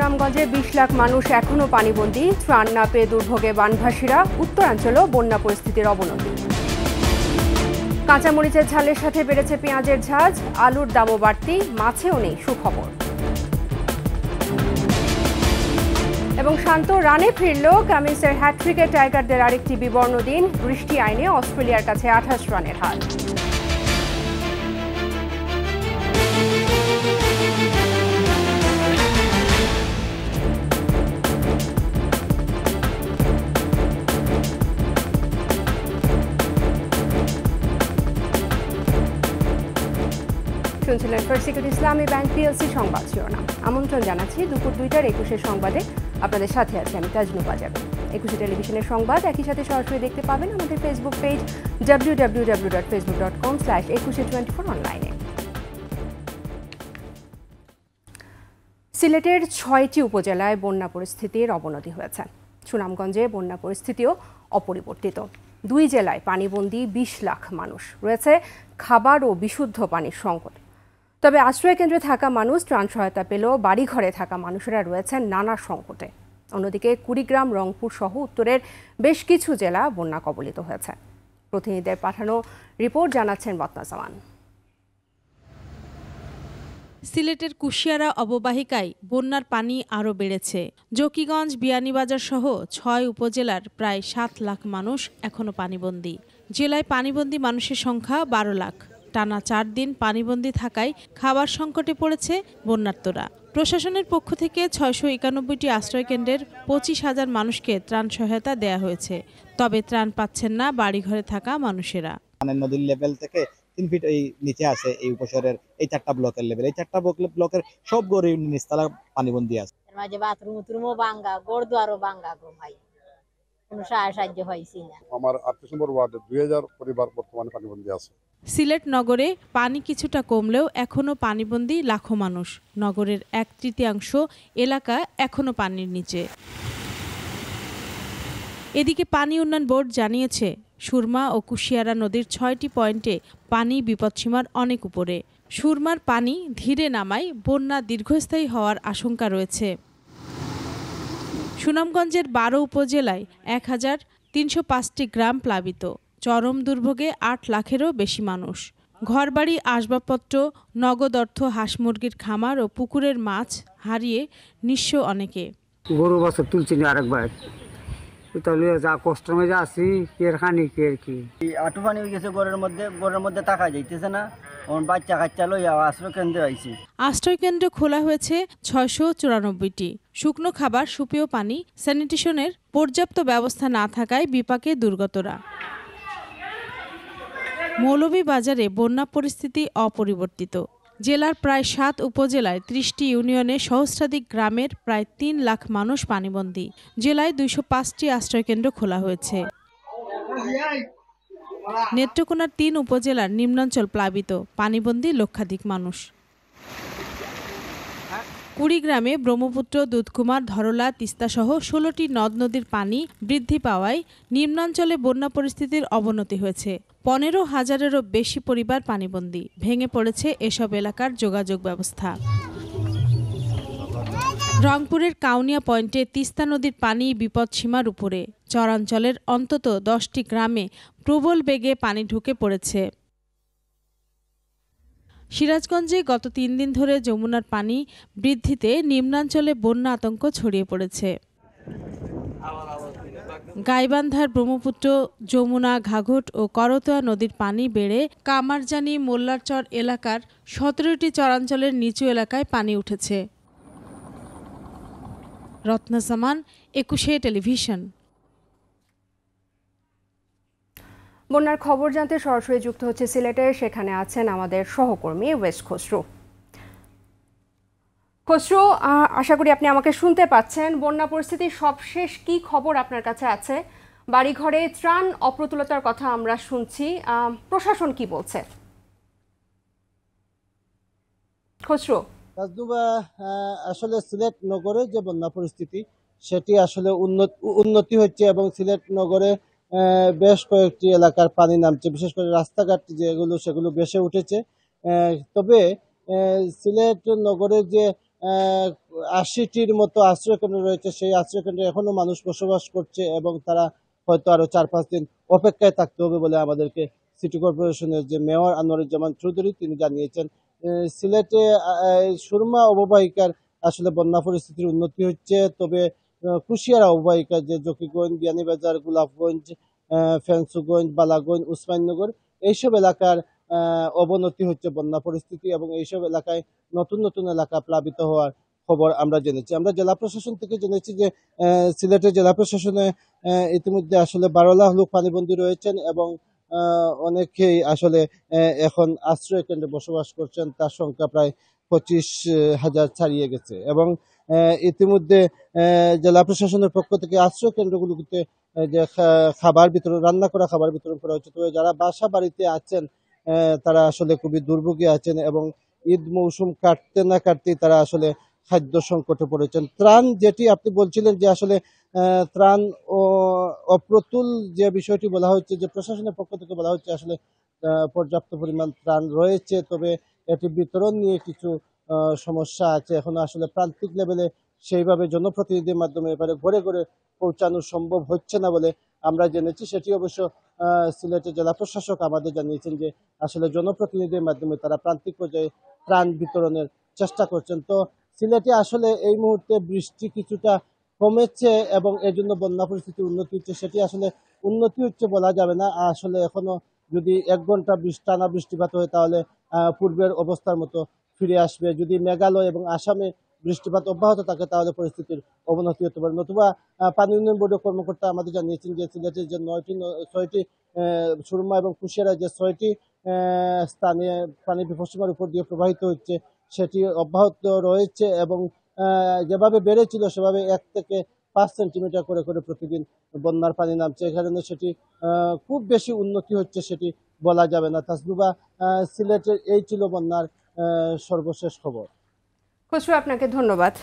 সুনামগঞ্জে ২০ লাখ মানুষ এখনো পানিবন্দী, ত্রাণ না পেয়ে দুর্ভোগে বানভাসীরা, উত্তরাঞ্চলেও বন্যা পরিস্থিতির অবনতি। কাঁচামরিচের ঝালের সাথে বেড়েছে পেঁয়াজের ঝাঁজ, আলুর দামও বাড়তি, মাছেও নেই সুখবর। এবং শান্ত রানে ফিরল কামিন্সের হ্যাটট্রিকে টাইগারদের আরেকটি বিবর্ণ দিন, বৃষ্টি আইনে অস্ট্রেলিয়ার কাছে ২৮ রানের হার। শুনছিলেন ফার্স্ট সিকিউরিটি ইসলামী ব্যাংক পিএলসি সংবাদ শিরোনাম। আমন্ত্রণ জানাচ্ছি দুপুর ২টার ২১ সংবাদে। আপনাদের সাথে আছি আমি তাজনু পাজাবি। ২১ টেলিভিশনের সংবাদ একই সাথে সরাসরি দেখতে পাবেন আমাদের ফেসবুক পেজ www.facebook.com/2124 অনলাইনে। সিলেটের ৬টি উপজেলায় বন্যা পরিস্থিতির অবনতি হয়েছে। সুনামগঞ্জে বন্যা পরিস্থিতিও অপরিবর্তিত। ২ জেলায় পানিবন্দী ২০ লাখ মানুষ, রয়েছে খাবার ও বিশুদ্ধ পানির সংকট। তবে আশ্রয় কেন্দ্রে থাকা মানুষ ত্রাণ সহায়তা পেলেও বাড়িঘরে থাকা মানুষেরা রয়েছেন নানা সংকটে। অন্যদিকে কুড়িগ্রাম, রংপুর সহ উত্তরের বেশ কিছু জেলা বন্যা কবলিত হয়েছে। প্রতিনিধিদের পাঠানো রিপোর্ট জানাচ্ছেন বদনাজামান। সিলেটের কুশিয়ারা অববাহিকায় বন্যার পানি আরও বেড়েছে। জকিগঞ্জ, বিয়ানীবাজার সহ ৬ উপজেলার প্রায় ৭ লাখ মানুষ এখনও পানিবন্দী। জেলায় পানিবন্দী মানুষের সংখ্যা ১২ লাখ। টানা ৪ দিন পানিবন্দী থাকায় খাবার সংকটে পড়েছে বন্যার্তরা। প্রশাসনের পক্ষ থেকে ৬৯১টি আশ্রয়কেন্দ্রের ২৫,০০০ মানুষকে ত্রাণ সহায়তা দেয়া হয়েছে। তবে ত্রাণ পাচ্ছেন না বাড়িঘরে থাকা মানুষেরা। নদীর লেভেল থেকে ৩ ফিট এই নিচে আছে এই উপশহরের এই ৪টা ব্লকের লেভেল। এই 4টা ব্লকের সব গড়ে নিচতলা পানিবন্দী আছে। মাঝে বাথরুমও ভাঙা, গড়দুয়ারও ভাঙা গো ভাই, কোনো সাহায্য হয়ছি না। আমার ৮ নম্বর ওয়ার্ডে ২০০০ পরিবার বর্তমানে পানিবন্দী আছে। সিলেট নগরে পানি কিছুটা কমলেও এখনও পানিবন্দী লাখো মানুষ। নগরের ১/৩ এলাকা এখনও পানির নিচে। এদিকে পানি উন্নয়ন বোর্ড জানিয়েছে, সুরমা ও কুশিয়ারা নদীর ৬টি পয়েন্টে পানি বিপদসীমার অনেক উপরে। সুরমার পানি ধীরে নামায় বন্যা দীর্ঘস্থায়ী হওয়ার আশঙ্কা রয়েছে। সুনামগঞ্জের ১২ উপজেলায় ১,৩০৫টি গ্রাম প্লাবিত। চরম দুর্ভোগে ৮ লাখেরও বেশি মানুষ। ঘরবাড়ি, আসবাবপত্র, নগদ অর্থ, হাঁস মুরগির খামার ও পুকুরের মাছ হারিয়ে নিঃস্ব অনেকে। গরু বছর তুলছি আরেকবার, তাহলে যা কষ্ট মধ্যে আছি, কের খানি কের কি আঁটু পানি হয়ে গেছে ঘরের মধ্যে টাকা যাইতেছে না। বাচ্চা কাচ্চা লইয়া আশ্রয় কেন্দ্রে আইছি। আশ্রয় কেন্দ্র খোলা হয়েছে ৬৯৪টি। শুকনো খাবার, সুপেয় পানি, স্যানিটেশনের পর্যাপ্ত ব্যবস্থা না থাকায় বিপাকে দুর্গতরা। মৌলভীবাজারে বন্যা পরিস্থিতি অপরিবর্তিত। জেলার প্রায় ৭ উপজেলায় ৩০টি ইউনিয়নে সহস্রাধিক গ্রামের প্রায় ৩ লাখ মানুষ পানিবন্দী। জেলায় ২০৫টি আশ্রয়কেন্দ্র খোলা হয়েছে। নেত্রকোনার ৩ উপজেলার নিম্নাঞ্চল প্লাবিত, পানিবন্দী লক্ষাধিক মানুষ। কুড়িগ্রামে ব্রহ্মপুত্র, দুধকুমার, ধরলা, তিস্তাসহ ১৬টি নদ নদীর পানি বৃদ্ধি পাওয়ায় নিম্নাঞ্চলে বন্যা পরিস্থিতির অবনতি হয়েছে। ১৫,০০০-এরও বেশি পরিবার পানিবন্দী। ভেঙে পড়েছে এসব এলাকার যোগাযোগ ব্যবস্থা। রংপুরের কাউনিয়া পয়েন্টে তিস্তা নদীর পানি বিপদসীমার উপরে। চরাঞ্চলের অন্তত ১০টি গ্রামে প্রবল বেগে পানি ঢুকে পড়েছে। সিরাজগঞ্জে গত ৩ দিন ধরে যমুনার পানি বৃদ্ধিতে নিম্নাঞ্চলে বন্যা আতঙ্ক ছড়িয়ে পড়েছে। গাইবান্ধার ব্রহ্মপুত্র, যমুনা, ঘাঘট ও করতোয়া নদীর পানি বেড়ে কামারজানি, মোল্লারচর এলাকার ১৭টি চরাঞ্চলের নিচু এলাকায় পানি উঠেছে। রত্নাজামান, ২১ টেলিভিশন। বন্যার খবর জানতে সরাসরি যুক্ত হচ্ছে সিলেটে, সেখানে আছেন আমাদের সহকর্মী ওয়েস্ট খসরু। খসরু, আশা করি আপনি আমাকে শুনতে পাচ্ছেন। বন্যা পরিস্থিতির সবশেষ কি খবর আপনার কাছে আছে? বাড়িঘরে ত্রাণ অপ্রতুলতার কথা আমরা শুনছি, প্রশাসন কি বলছে? খসরু, আসলে সিলেট নগরে যে বন্যা পরিস্থিতি সেটি আসলে উন্নতি হচ্ছে এবং সিলেট নগরে বেশ কয়েকটি এলাকার পানি নামছে, বিশেষ করে রাস্তাঘাট সেগুলো বেশে উঠেছে। তবে সিলেট নগরে যে 80টির মতো আশ্রয়কেন্দ্র রয়েছে। সেই আশ্রয়কেন্দ্রে এখনো মানুষ বসবাস করছে এবং তারা হয়তো আরো 4-5 দিন অপেক্ষায় থাকতে হবে বলে আমাদেরকে সিটি কর্পোরেশনের যে মেয়র আনোয়ারুজ্জামান চৌধুরী তিনি জানিয়েছেন। সিলেটে সুরমা অববাহিকার আসলে বন্যা পরিস্থিতির উন্নতি হচ্ছে, তবে কুশিয়ারা অববাহিকার যে জকিগঞ্জ, বিয়ানীবাজার, গোলাপগঞ্জ, ফেন্সুগঞ্জ, বালাগঞ্জ, উসমাননগর এইসব এলাকার অবনতি হচ্ছে বন্যা পরিস্থিতি এবং এইসব এলাকায় নতুন নতুন এলাকা প্লাবিত হওয়ার খবর আমরা জেনেছি। আমরা জেলা প্রশাসন থেকে জেনেছি যে সিলেটের জেলা প্রশাসনে ইতিমধ্যে আসলে 12 লাখ লোক পানিবন্দী রয়েছেন এবং অনেকেই আসলে এখন আশ্রয় কেন্দ্রে বসবাস করছেন, তার সংখ্যা প্রায় 25,000 ছাড়িয়ে গেছে এবং ইতিমধ্যে জেলা প্রশাসনের পক্ষ থেকে আশ্রয় কেন্দ্রগুলোতে যে খাবার বিতরণ, রান্না করা খাবার বিতরণ করা হচ্ছে। তবে যারা বাসা বাড়িতে আছেন তারা আসলে খুবই দুর্ভোগে আছেন এবং ঈদ মৌসুম কাটতে না কাটতেই তারা আসলে খাদ্য সংকটে পড়েছেন। ত্রাণ যেটি আপনি বলছিলেন যে আসলে ত্রাণ ও অপ্রতুল যে বিষয়টি বলা হচ্ছে, যে প্রশাসনের পক্ষ থেকে বলা হচ্ছে আসলে পর্যাপ্ত পরিমাণ ত্রাণ রয়েছে, তবে এটি বিতরণ নিয়ে কিছু সমস্যা আছে। এখনো আসলে প্রান্তিক লেভেলে সেইভাবে জনপ্রতিনিধির মাধ্যমে এবারে ঘরে ঘরে পৌঁছানো সম্ভব হচ্ছে না বলে আমরা জেনেছি। সেটি অবশ্য সিলেটের জেলা প্রশাসক আমাদের জানিয়েছেন যে আসলে জনপ্রতিনিধির মাধ্যমে তারা প্রান্তিক পর্যায়ে ত্রাণ বিতরণের চেষ্টা করছেন। তো সিলেটে আসলে এই মুহূর্তে বৃষ্টি কিছুটা কমেছে এবং এর জন্য বন্যা পরিস্থিতির উন্নতি হচ্ছে, সেটি আসলে উন্নতি হচ্ছে বলা যাবে না। আসলে এখনো যদি 1 ঘন্টা টানা বৃষ্টিপাত হয় তাহলে পূর্বের অবস্থার মতো ফিরে আসবে। যদি মেঘালয় এবং আসামে বৃষ্টিপাত অব্যাহত থাকে তাহলে পরিস্থিতির অবনতি হতে পারে। নতুবা পানি উন্নয়ন বোর্ডের কর্মকর্তা আমাদের জানিয়েছেন যে সিলেটের যে 6টি সুরমা এবং কুশিয়ারায় যে 6টি স্থানে পানি বিপদসীমার উপর দিয়ে প্রবাহিত হচ্ছে সেটি অব্যাহত রয়েছে এবং যেভাবে বেড়েছিল সেভাবে 1 থেকে 5 সেন্টিমিটার করে করে প্রতিদিন বন্যার পানি নামছে। এই কারণে সেটি খুব বেশি উন্নতি হচ্ছে সেটি বলা যাবে না। তাসনুবা, সিলেটের এই ছিল বন্যার সর্বশেষ খবর। খুশরু, আপনাকে ধন্যবাদ।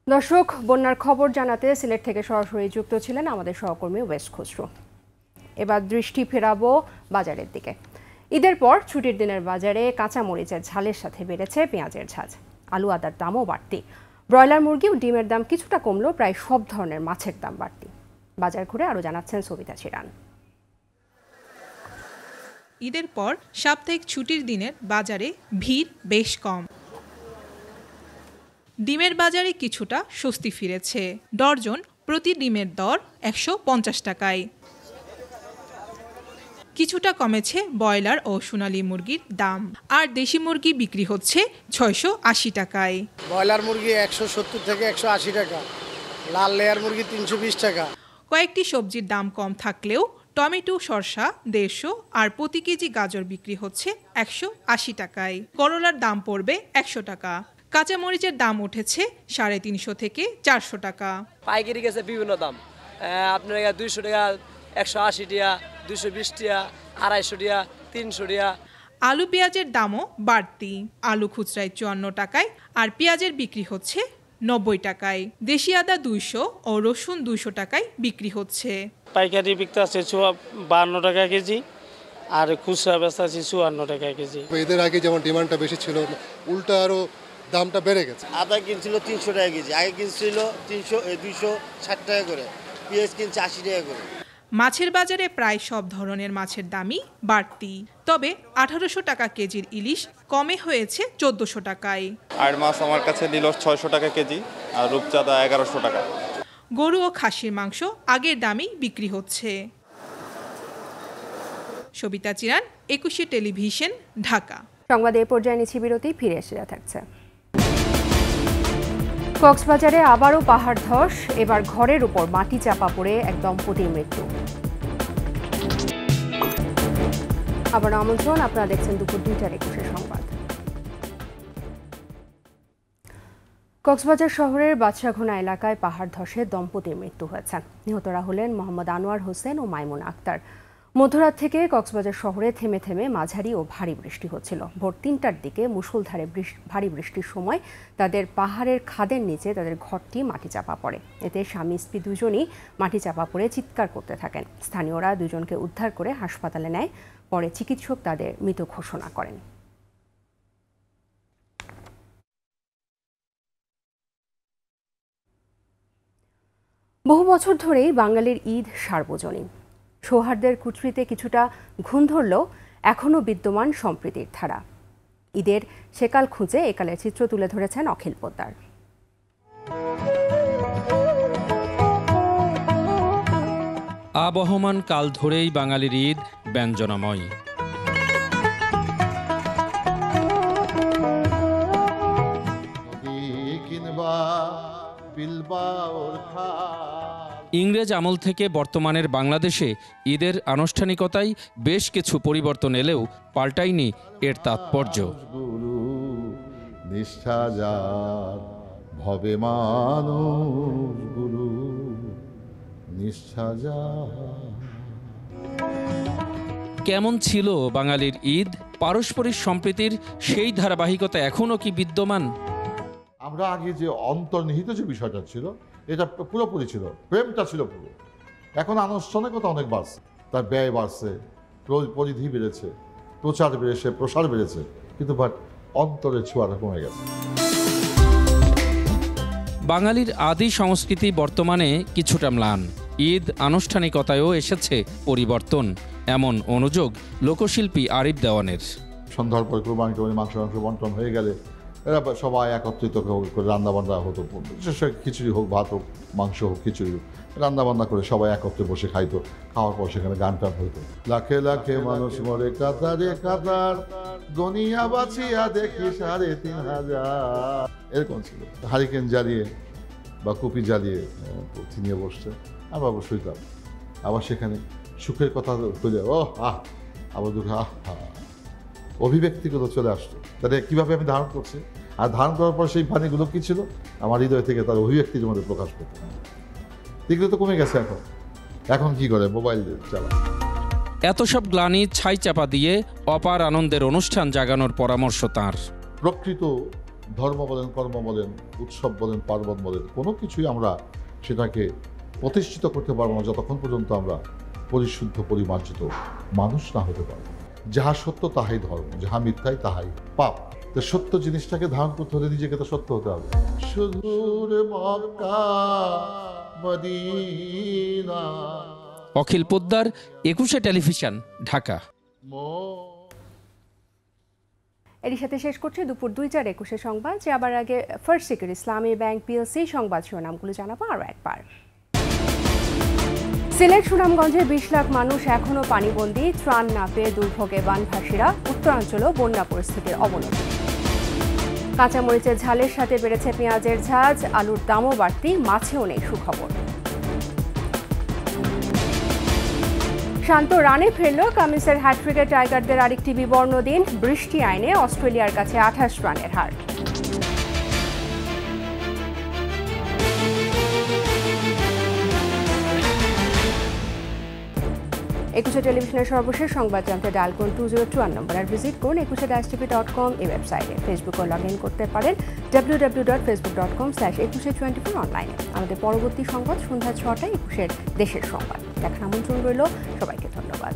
দর্শক, বন্যার খবর জানাতে সিলেট থেকে সরাসরি যুক্ত ছিলেন আমাদের সহকর্মী ওয়েস্ট খুশরু। এবার দৃষ্টি ফেরাবো বাজারের দিকে। ঈদের পর ছুটির দিনের বাজারে কাঁচামরিচের ঝালের সাথে বেড়েছে পেঁয়াজের ঝাঁজ। আলু আদার দামও বাড়তি। ব্রয়লার মুরগি ও ডিমের দাম কিছুটা কমলেও প্রায় সব ধরনের মাছের দাম বাড়তি। বাজার ঘুরে আরও জানাচ্ছেন সবিতা চিরান। ঈদের পর সাপ্তাহিক ছুটির দিনের বাজারে ভিড় বেশ কম। ডিমের বাজারে কিছুটা স্বস্তি ফিরেছে। ডর্জন প্রতি ডিমের দর 150 টাকায়। কিছুটা কমেছে ব্রয়লার ও সোনালী মুরগির দাম, আর দেশি মুরগি বিক্রি হচ্ছে 680 টাকায়। ব্রয়লার মুরগি 170 থেকে 180 টাকা, লাল লেয়ার মুরগি 320 টাকা। কয়েকটি সবজির দাম কম থাকলেও টমেটো, শসা 150 আর প্রতি কেজি গাজর বিক্রি হচ্ছে 180 টাকায়। করলার দাম পড়বে 100 টাকা। কাঁচামরিচের দাম উঠেছে 350 থেকে 400 টাকা। পাইকারি গেছে বিভিন্ন দাম, আপনার 200 টাকা, 180 টাকা, 220 টাকা, 250 টাকা, 300 টাকা। আলু পেঁয়াজের দামও বাড়তি। আলু খুচরায় 54 টাকায় আর পেঁয়াজের বিক্রি হচ্ছে 90 টাকায়। দেশি আদা 200 ও রসুন 200 টাকায় বিক্রি হচ্ছে। পাইকারি বিক্রি আছে 52 টাকা কেজি আর খুচরা বেচা আছে 54 টাকা কেজি। এদের আগে যেমন ডিমান্ডটা বেশি ছিল, উল্টা আরো দামটা বেড়ে গেছে। আদা কিনছিল 300 টাকা কেজি, আগে কিনছিল 260 টাকা করে, পেঁয়াজ কিনছে 80 টাকা করে। মাছের বাজারে প্রায় সব ধরনের মাছের দামই বাড়তি। তবে 1800 টাকা কেজির ইলিশ কমে হয়েছে 1400 টাকায়। আর মাছ আমার কাছে নিল 600 টাকা কেজি আর রূপচাঁদা 1100 টাকা। গরু ও খাসির মাংস আগের দামেই বিক্রি হচ্ছে। সবিতা চিরান, 21 টেলিভিশন, ঢাকা। সংবাদ এই পর্যায়ে নিচ্ছি বিরতি, ফিরে এসে থাকছে। কক্সবাজারে আবারও পাহাড় ধস, এবার ঘরের উপর মাটি চাপা পড়ে এক দম্পতির মৃত্যু। আবার আমন্ত্রণ, আপনারা দেখছেন দুপুর 2টার 21 সংবাদ। কক্সবাজার শহরের বাদশাঘোনা এলাকায় পাহাড় ধসে দম্পতির মৃত্যু হয়েছে। নিহতরা হলেন মোহাম্মদ আনোয়ার হোসেন ও মাইমুনা আক্তার। মধ্যরাত থেকে কক্সবাজার শহরে থেমে থেমে মাঝারি ও ভারী বৃষ্টি হচ্ছিল। ভোর 3টার দিকে মুষলধারে ভারী বৃষ্টির সময় তাদের পাহাড়ের খাদের নিচে তাদের ঘরটি মাটি চাপা পড়ে। এতে স্বামী স্ত্রী দুজনই মাটি চাপা পড়ে চিৎকার করতে থাকেন। স্থানীয়রা দুজনকে উদ্ধার করে হাসপাতালে নেয়। পরে চিকিৎসক তাদের মৃত ঘোষণা করেন। বহু বছর ধরেই বাঙালির ঈদ সার্বজনীন। সৌহার্দ্যের কুঠরিতে কিছুটা ঘুণ ধরলেও এখনও বিদ্যমান সম্প্রীতির ধারা। ঈদের সেকাল খুঁজে একালের চিত্র তুলে ধরেছেন অখিল পোদ্দার। আবহমান কাল ধরেই বাঙালির ঈদ ব্যঞ্জনাময়। ইংরেজ আমল থেকে বর্তমানের বাংলাদেশে ঈদের আনুষ্ঠানিকতায় বেশ কিছু পরিবর্তন এলেও পাল্টায়নি এর তাৎপর্য। ভবে মানুষ গুরু কেমন ছিল বাঙালির ঈদ? পারস্পরিক সম্প্রীতির সেই ধারাবাহিকতা এখনও কি বিদ্যমান? আমরা আগে যে অন্তর্নিহিত যে বিষয়টা ছিল এটা পুরোপুরি ছিল, প্রেমটা ছিল পুরো। এখন আনুষ্ঠানিকতা অনেক বাড়ছে, তার ব্যয় বাড়ছে, পরিধি বেড়েছে, প্রচার বেড়েছে, প্রসার বেড়েছে, কিন্তু বাট অন্তরের ছোঁয়াটা কমে গেছে। বাঙালির আদি সংস্কৃতি বর্তমানে কিছুটা ম্লান। ঈদ আনুষ্ঠানিকতায়ও এসেছে পরিবর্তন, এমন অনুযোগ লোকশিল্পী আরিফ দেওয়ানের। সন্ধ্যার পর কোরবানি মাংস বন্টন হয়ে গেলে এরা সবাই একত্রিত করে রান্নাবান্না হতো, খিচুড়ি হোক, ভাত হোক, মাংস হোক, খিচুড়ি হোক, রান্নাবান্না করে সবাই একত্রে বসে খাইতো। খাওয়ার পর সেখানে গান টান হইতো। লাখে লাখে মানুষ মরে কাতারে কাতার, গনিয়া বাছিয়া দেখি ৩,৫০০। এরকম ছিল। হারিকেন জ্বালিয়ে বা কুপি জ্বালিয়ে নিয়ে বসছে, আমরা শুইতাম। আবার সেখানে সুখের কথা বলে আবার দুঃখ অভিব্যক্তিগুলো চলে আসতো। তাহলে কীভাবে আমি ধারণ করছি, আর ধারণ করার পর সেই পানিগুলো কী ছিল আমার হৃদয় থেকে তার অভিব্যক্তির মধ্যে প্রকাশ পেত। এগুলো তো কমে গেছে। এখন কি করে, মোবাইল চালা। এত সব গ্লানি ছাই চাপা দিয়ে অপার আনন্দের অনুষ্ঠান জাগানোর পরামর্শ তাঁর। প্রকৃত ধর্ম বলেন, কর্ম বলেন, উৎসব বলেন, পার্বণ বলেন, কোনো কিছুই আমরা সেটাকে প্রতিষ্ঠিত করতে পারবো না যতক্ষণ পর্যন্ত আমরা পরিশুদ্ধ পরিমার্জিত মানুষ না হতে পারবো। যাহা সত্য তাহাই ধর্ম, যাহা মিথ্যাই তাহাই পাপ। তো সত্য জিনিসটাকে ধারণ করতে হলে নিজেকে তো সত্য হতে হবে। অখিল পোদ্দার, ২১শে টেলিভিশন, ঢাকা। এর সাথে শেষ করছে দুপুর ২টার ২১শে সংবাদ। যে আবার আগে ফার্স্ট সিকিউর ইসলামী ব্যাংক পিএলসি সংবাদ শিরোনামগুলো জানাবো আরও একবার। সিলেট সুনামগঞ্জে ২০ লাখ মানুষ এখনও পানিবন্দী, ত্রাণ না পেয়ে দুর্ভোগে বানভাসীরা, উত্তরাঞ্চলেও বন্যা পরিস্থিতির অবনতি। কাঁচামরিচের ঝালের সাথে বেড়েছে পেঁয়াজের ঝাঁজ, আলুর দামও বাড়তি, মাছেও নেই সুখবর। শান্ত রানে ফিরল কামিন্সের হ্যাট্রিকে টাইগারদের আরেকটি বিবর্ণ দিন। বৃষ্টি আইনে অস্ট্রেলিয়ার কাছে ২৮ রানের হার। ২১শে টেলিভিশনের সর্বশেষ সংবাদ জানতে ডায়াল করুন 2021 নম্বর, আর ভিজিট করুন 21tv.com এই ওয়েবসাইটে। ফেসবুকে লগ ইন করতে পারেন www.facebook.com/2124 অনলাইনে। আমাদের পরবর্তী সংবাদ সন্ধ্যা ৬টায় ২১এর দেশের সংবাদ দেখার আমন্ত্রণ রইল। সবাইকে ধন্যবাদ।